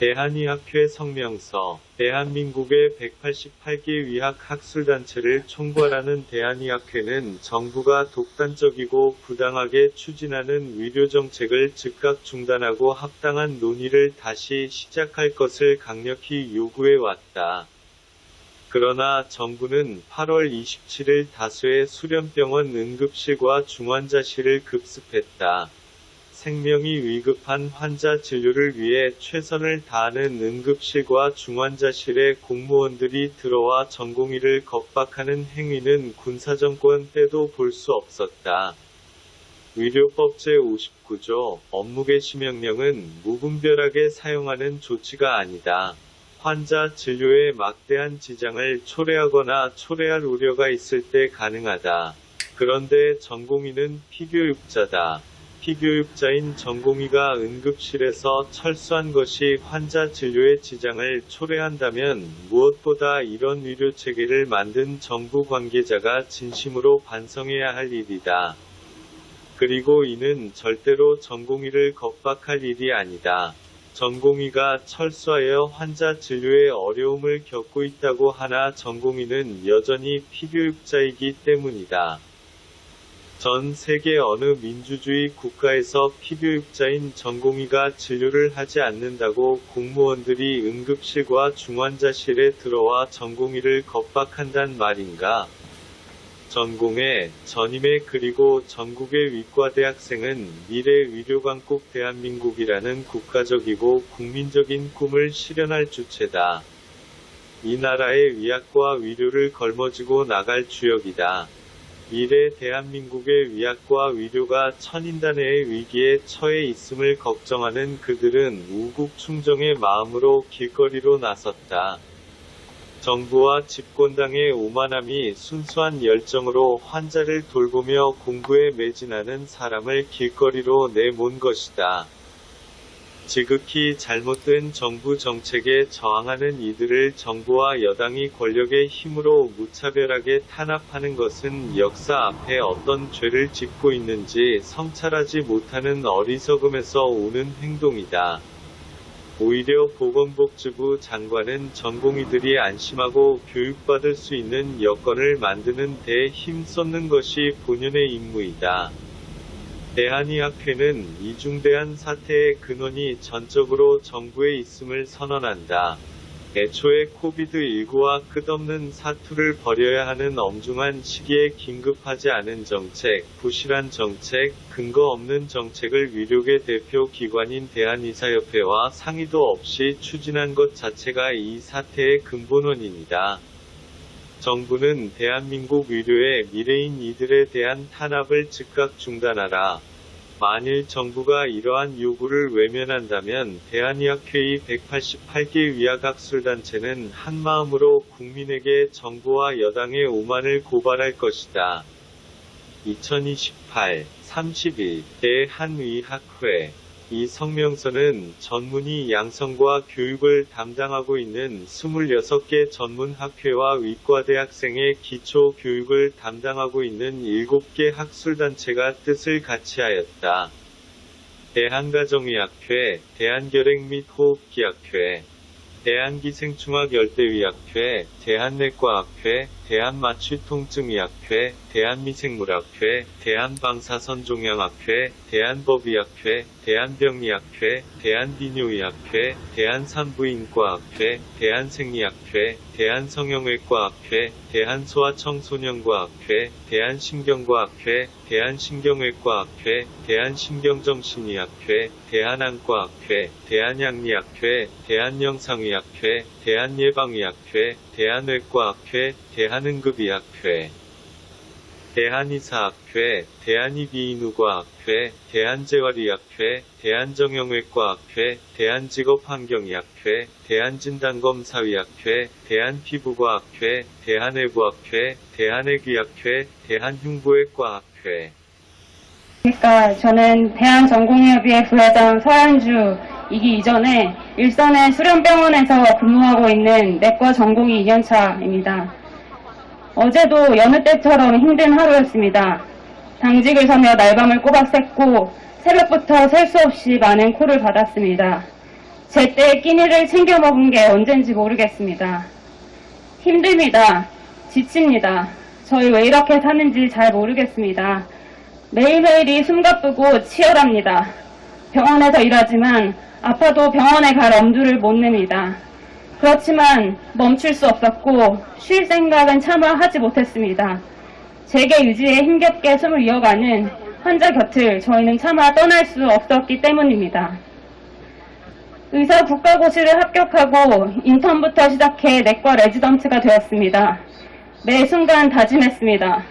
대한의학회 성명서. 대한민국의 188개 의학학술단체를 총괄하는 대한의학회는 정부가 독단적이고 부당하게 추진하는 의료정책을 즉각 중단하고 합당한 논의를 다시 시작할 것을 강력히 요구해왔다. 그러나 정부는 8월 27일 다수의 수련병원 응급실과 중환자실을 급습했다. 생명이 위급한 환자 진료를 위해 최선을 다하는 응급실과 중환자실에 공무원들이 들어와 전공의를 겁박하는 행위는 군사정권 때도 볼 수 없었다. 의료법 제59조 업무개시명령은 무분별하게 사용하는 조치가 아니다. 환자 진료에 막대한 지장을 초래하거나 초래할 우려가 있을 때 가능하다. 그런데 전공의는 피교육자다. 피교육자인 전공의가 응급실에서 철수한 것이 환자 진료에 지장을 초래한다면 무엇보다 이런 의료체계를 만든 정부 관계자가 진심으로 반성해야 할 일이다. 그리고 이는 절대로 전공의를 겁박할 일이 아니다. 전공의가 철수하여 환자 진료에 어려움을 겪고 있다고 하나 전공의는 여전히 피교육자이기 때문이다. 전 세계 어느 민주주의 국가에서 피교육자인 전공의가 진료를 하지 않는다고 공무원들이 응급실과 중환자실에 들어와 전공의를 겁박한단 말인가? 전공의, 전임의 그리고 전국의 의과대학생은 미래 의료강국 대한민국이라는 국가적이고 국민적인 꿈을 실현할 주체다. 이 나라의 의학과 의료를 걸머쥐고 나갈 주역이다. 미래 대한민국의 의학과 의료가 천인단의 위기에 처해 있음을 걱정하는 그들은 우국충정의 마음으로 길거리로 나섰다. 정부와 집권당의 오만함이 순수한 열정으로 환자를 돌보며 공부에 매진하는 사람을 길거리로 내몬 것이다. 지극히 잘못된 정부 정책에 저항하는 이들을 정부와 여당이 권력의 힘으로 무차별하게 탄압하는 것은 역사 앞에 어떤 죄를 짓고 있는지 성찰하지 못하는 어리석음에서 오는 행동이다. 오히려 보건복지부 장관은 전공의들이 안심하고 교육받을 수 있는 여건을 만드는 데 힘쏟는 것이 본연의 임무이다. 대한의학회는 이중대한 사태의 근원이 전적으로 정부에 있음을 선언한다. 애초에 코비드19와 끝없는 사투를 벌여야 하는 엄중한 시기에 긴급하지 않은 정책, 부실한 정책, 근거 없는 정책을 의료계 대표 기관인 대한의사협회와 상의도 없이 추진한 것 자체가 이 사태의 근본 원인이다. 정부는 대한민국 의료의 미래인 이들에 대한 탄압을 즉각 중단하라. 만일 정부가 이러한 요구를 외면한다면 대한의학회의 188개 의학학술단체는 한마음으로 국민에게 정부와 여당의 오만을 고발할 것이다. 2028, 31, 대한의학회. 이 성명서는 전문의 양성과 교육을 담당하고 있는 26개 전문학회와 의과대학생의 기초교육을 담당하고 있는 7개 학술단체가 뜻을 같이 하였다. 대한가정의학회, 대한결핵 및 호흡기학회, 대한기생충학열대의학회, 대한내과학회, 대한마취통증의학회, 대한미생물학회, 대한방사선종양학회, 대한법의학회, 대한병리학회, 대한비뇨의학회, 대한산부인과학회, 대한생리학회, 대한성형외과학회, 대한소아청소년과학회, 대한신경과학회, 대한신경외과학회, 대한신경정신의학회, 대한안과학회, 대한양리학회, 대한영상의학회, 대한예방의학회, 대한외과학회, 대한응급의학회, 대한의사학회, 대한이비인후과학회, 대한재활의학회, 대한정형외과학회, 대한직업환경의학회, 대한진단검사의학회, 대한피부과학회, 대한외부학회, 대한외기학회, 대한흉부외과학회. 저는 대한전공의협의회 부회장 서현주이기 이전에 일선의 수련병원에서 근무하고 있는 내과 전공의 2년차입니다. 어제도 여느 때처럼 힘든 하루였습니다. 당직을 서며 날밤을 꼬박 샜고 새벽부터 셀 수 없이 많은 콜을 받았습니다. 제때 끼니를 챙겨 먹은 게 언젠지 모르겠습니다. 힘듭니다. 지칩니다. 저희 왜 이렇게 사는지 잘 모르겠습니다. 매일매일이 숨가쁘고 치열합니다. 병원에서 일하지만 아파도 병원에 갈 엄두를 못 냅니다. 그렇지만 멈출 수 없었고 쉴 생각은 차마 하지 못했습니다. 재계 유지에 힘겹게 숨을 이어가는 환자 곁을 저희는 차마 떠날 수 없었기 때문입니다. 의사 국가고시를 합격하고 인턴부터 시작해 내과 레지던트가 되었습니다. 매 순간 다짐했습니다.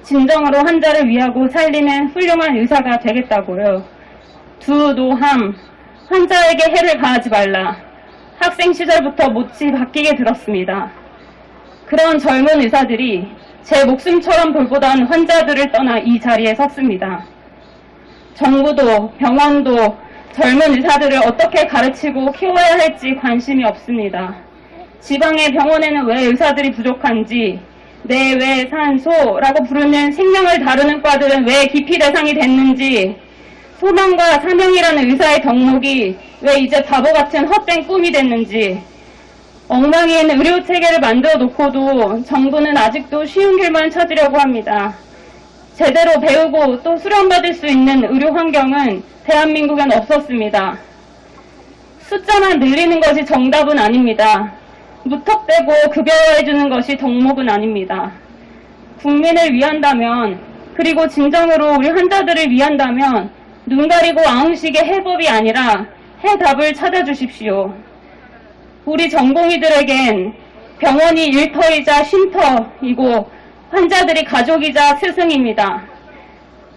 진정으로 환자를 위하고 살리는 훌륭한 의사가 되겠다고요. 두 노함, 환자에게 해를 가하지 말라. 학생 시절부터 못지 바뀌게 들었습니다. 그런 젊은 의사들이 제 목숨처럼 돌보던 환자들을 떠나 이 자리에 섰습니다. 정부도 병원도 젊은 의사들을 어떻게 가르치고 키워야 할지 관심이 없습니다. 지방의 병원에는 왜 의사들이 부족한지, 내외산소라고 부르는 생명을 다루는 과들은 왜 기피 대상이 됐는지, 소망과 사명이라는 의사의 덕목이 왜 이제 바보 같은 헛된 꿈이 됐는지, 엉망이 있는 의료 체계를 만들어 놓고도 정부는 아직도 쉬운 길만 찾으려고 합니다. 제대로 배우고 또 수련받을 수 있는 의료 환경은 대한민국엔 없었습니다. 숫자만 늘리는 것이 정답은 아닙니다. 무턱대고 급여해주는 것이 덕목은 아닙니다. 국민을 위한다면, 그리고 진정으로 우리 환자들을 위한다면 눈 가리고 아웅식의 해법이 아니라 해답을 찾아주십시오. 우리 전공의들에겐 병원이 일터이자 쉼터이고 환자들이 가족이자 스승입니다.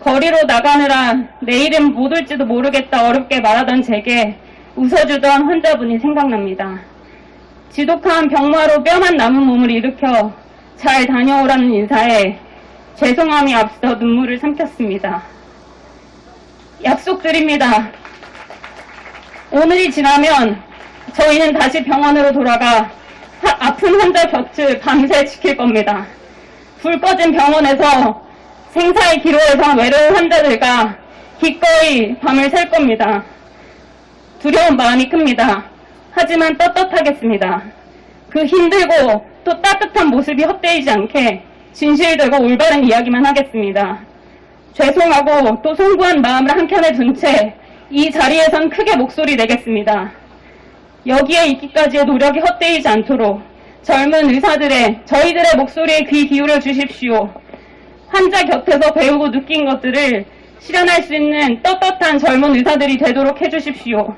거리로 나가느라 내일은 못 올지도 모르겠다 어렵게 말하던 제게 웃어주던 환자분이 생각납니다. 지독한 병마로 뼈만 남은 몸을 일으켜 잘 다녀오라는 인사에 죄송함이 앞서 눈물을 삼켰습니다. 약속드립니다. 오늘이 지나면 저희는 다시 병원으로 돌아가 아픈 환자 곁을 밤새 지킬 겁니다. 불 꺼진 병원에서 생사의 기로에서 외로운 환자들과 기꺼이 밤을 샐 겁니다. 두려운 마음이 큽니다. 하지만 떳떳하겠습니다. 그 힘들고 또 따뜻한 모습이 헛되이지 않게 진실되고 올바른 이야기만 하겠습니다. 죄송하고 또 송구한 마음을 한켠에 둔 채 이 자리에선 크게 목소리 내겠습니다. 여기에 있기까지의 노력이 헛되이지 않도록 젊은 의사들의 저희들의 목소리에 귀 기울여 주십시오. 환자 곁에서 배우고 느낀 것들을 실현할 수 있는 떳떳한 젊은 의사들이 되도록 해주십시오.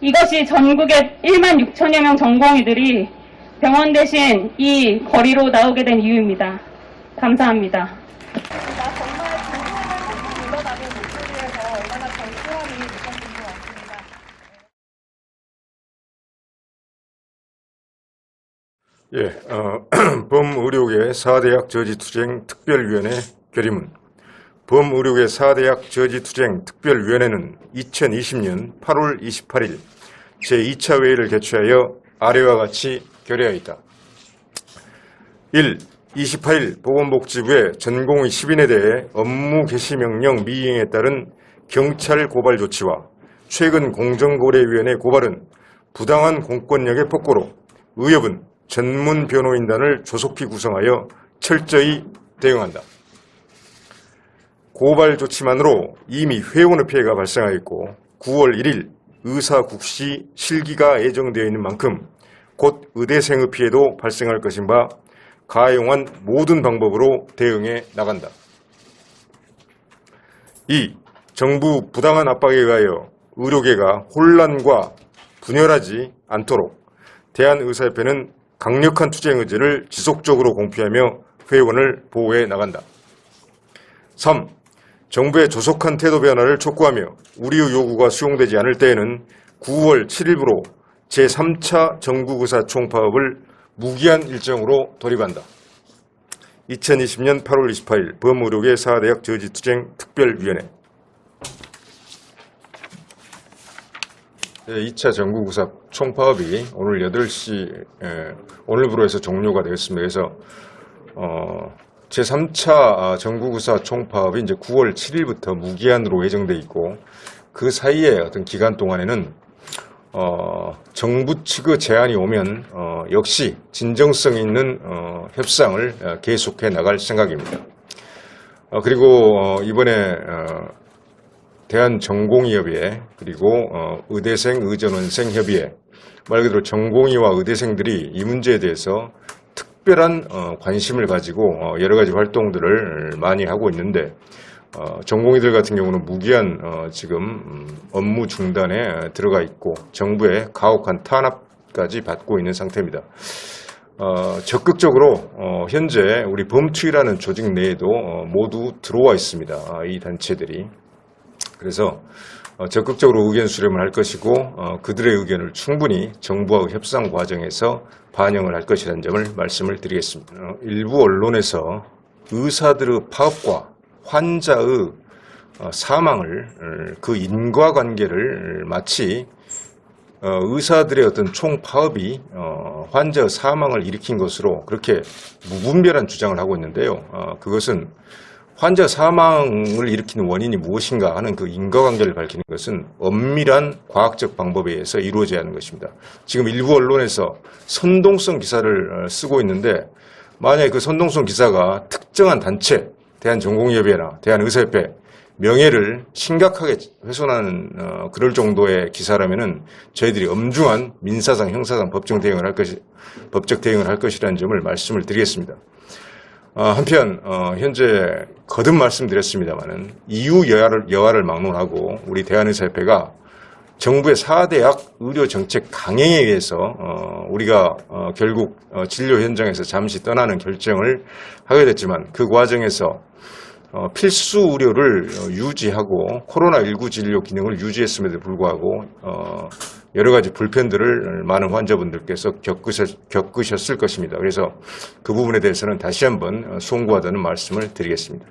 이것이 전국의 1만 6천여 명 전공의들이 병원 대신 이 거리로 나오게 된 이유입니다. 감사합니다. 정말 진심을 꾹꾹 눌러담은 목소리에서 얼마나 절실함이 느껴진 것 같습니다. 범의료계 4대학 저지투쟁 특별위원회 결의문. 범의료계 4대학 저지투쟁 특별위원회는 2020년 8월 28일 제2차 회의를 개최하여 아래와 같이 결의하였다. 1. 28일 보건복지부의 전공의 10인에 대해 업무 개시 명령 미이행에 따른 경찰 고발 조치와 최근 공정거래위원회 고발은 부당한 공권력의 폭거로 의협은 전문 변호인단을 조속히 구성하여 철저히 대응한다. 고발 조치만으로 이미 회원의 피해가 발생하였고 9월 1일 의사 국시 실기가 예정되어 있는 만큼 곧 의대생의 피해도 발생할 것인 바 가용한 모든 방법으로 대응해 나간다. 2. 정부 부당한 압박에 의하여 의료계가 혼란과 분열하지 않도록 대한의사협회는 강력한 투쟁 의지를 지속적으로 공표하며 회원을 보호해 나간다. 3. 정부의 조속한 태도 변화를 촉구하며 우리의 요구가 수용되지 않을 때에는 9월 7일부로 제3차 전국의사 총파업을 무기한 일정으로 돌입한다. 2020년 8월 28일 범의료계 4대학 저지투쟁 특별위원회. 2차 전국의사 총파업이 오늘 8시 오늘부로 해서 종료가 되었습니다. 그래서 제3차 전국의사 총파업이 이제 9월 7일부터 무기한으로 예정돼 있고 그 사이에 어떤 기간 동안에는 정부 측의 제안이 오면 역시 진정성 있는 협상을 계속해 나갈 생각입니다. 그리고 이번에 대한전공의협의회 그리고 의대생 의전원생 협의회 말 그대로 전공의와 의대생들이 이 문제에 대해서 특별한 관심을 가지고 여러 가지 활동들을 많이 하고 있는데 전공의들 같은 경우는 무기한 지금 업무 중단에 들어가 있고 정부의 가혹한 탄압까지 받고 있는 상태입니다. 적극적으로 현재 우리 범투이라는 조직 내에도 모두 들어와 있습니다. 이 단체들이. 그래서 적극적으로 의견 수렴을 할 것이고 그들의 의견을 충분히 정부와의 협상 과정에서 반영을 할 것이라는 점을 말씀을 드리겠습니다. 일부 언론에서 의사들의 파업과 환자의 사망을 그 인과관계를 마치 의사들의 어떤 총파업이 환자의 사망을 일으킨 것으로 그렇게 무분별한 주장을 하고 있는데요. 그것은 환자 사망을 일으키는 원인이 무엇인가 하는 그 인과관계를 밝히는 것은 엄밀한 과학적 방법에 의해서 이루어져야 하는 것입니다. 지금 일부 언론에서 선동성 기사를 쓰고 있는데 만약에 그 선동성 기사가 특정한 단체, 대한전공의협회나 대한의사협회 명예를 심각하게 훼손하는 그럴 정도의 기사라면은 저희들이 엄중한 민사상, 형사상 법적 대응을 할 것이라는 점을 말씀을 드리겠습니다. 한편 현재 거듭 말씀드렸습니다마는 EU 여하를 막론하고 우리 대한의사협회가 정부의 4대약 의료정책 강행에 의해서 우리가 결국 진료 현장에서 잠시 떠나는 결정을 하게 됐지만 그 과정에서 필수 의료를 유지하고 코로나19 진료 기능을 유지했음에도 불구하고 여러 가지 불편들을 많은 환자분들께서 겪으셨을 것입니다. 그래서 그 부분에 대해서는 다시 한번 송구하다는 말씀을 드리겠습니다.